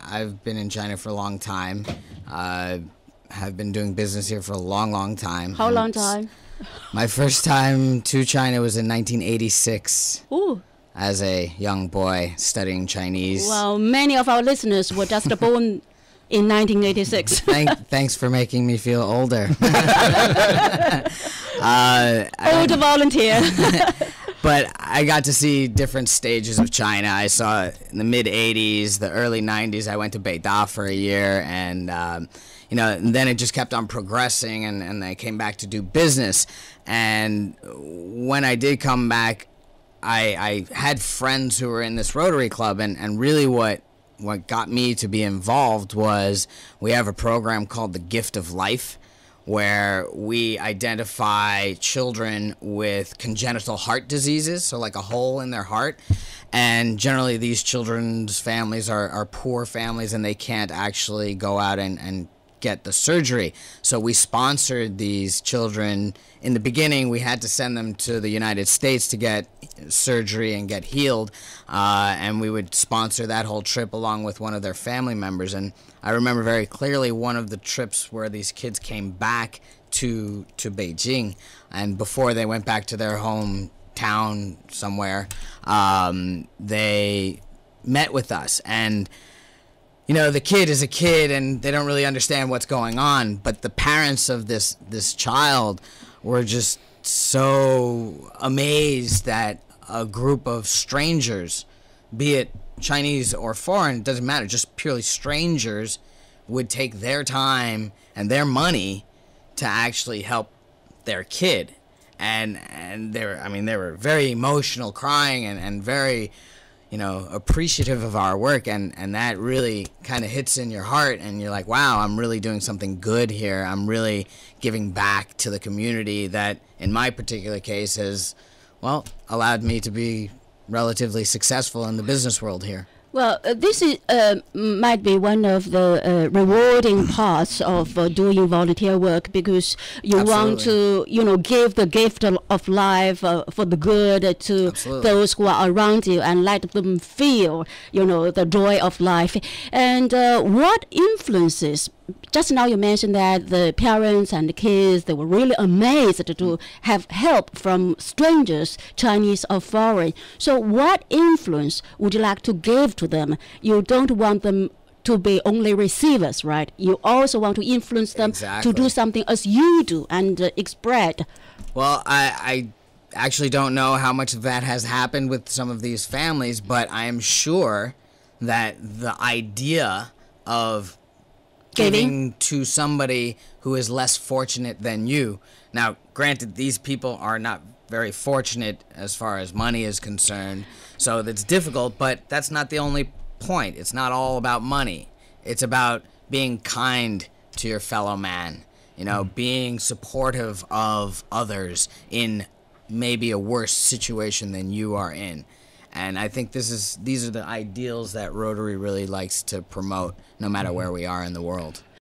I've been in China for a long time. Have been doing business here for a long, long time. How long time? My first time to China was in 1986. Ooh. As a young boy studying Chinese. Well, many of our listeners were just born in 1986. Thanks for making me feel older. Older volunteer. But I got to see different stages of China. I saw in the mid-'80s, the early '90s. I went to Beijing for a year, and and then it just kept on progressing, and I came back to do business. And when I did come back, I had friends who were in this Rotary Club, and really what got me to be involved was we have a program called the Gift of Life, where we identify children with congenital heart diseases, so like a hole in their heart. And generally these children's families are poor families, and they can't actually go out and get the surgery. So we sponsored these children. In the beginning, we had to send them to the United States to get surgery and get healed, and we would sponsor that whole trip along with one of their family members. And I remember very clearly one of the trips where these kids came back to Beijing, and before they went back to their hometown somewhere, they met with us. And the kid is a kid, and they don't really understand what's going on. But the parents of this child were just so amazed that a group of strangers, be it Chinese or foreign, it doesn't matter, just purely strangers, would take their time and their money to actually help their kid. And they were very emotional, crying, and very appreciative of our work, and that really kind of hits in your heart, and you're like, wow, I'm really doing something good here. I'm really giving back to the community that, in my particular case, has, allowed me to be relatively successful in the business world here. Well, this is might be one of the rewarding parts of doing volunteer work, because you want to, give the gift of life for the good to those who are around you, and let them feel, the joy of life. And what influences? Just now you mentioned that the parents and the kids, they were really amazed to have help from strangers, Chinese or foreign. So what influence would you like to give to them? You don't want them to be only receivers, right? You also want to influence them to do something as you do and express. Well, I actually don't know how much of that has happened with some of these families, but I am sure that the idea of giving to somebody who is less fortunate than you. Now, granted, these people are not very fortunate as far as money is concerned, so that's difficult, but that's not the only point. It's not all about money. It's about being kind to your fellow man, being supportive of others in maybe a worse situation than you are in. And I think these are the ideals that Rotary really likes to promote, no matter where we are in the world.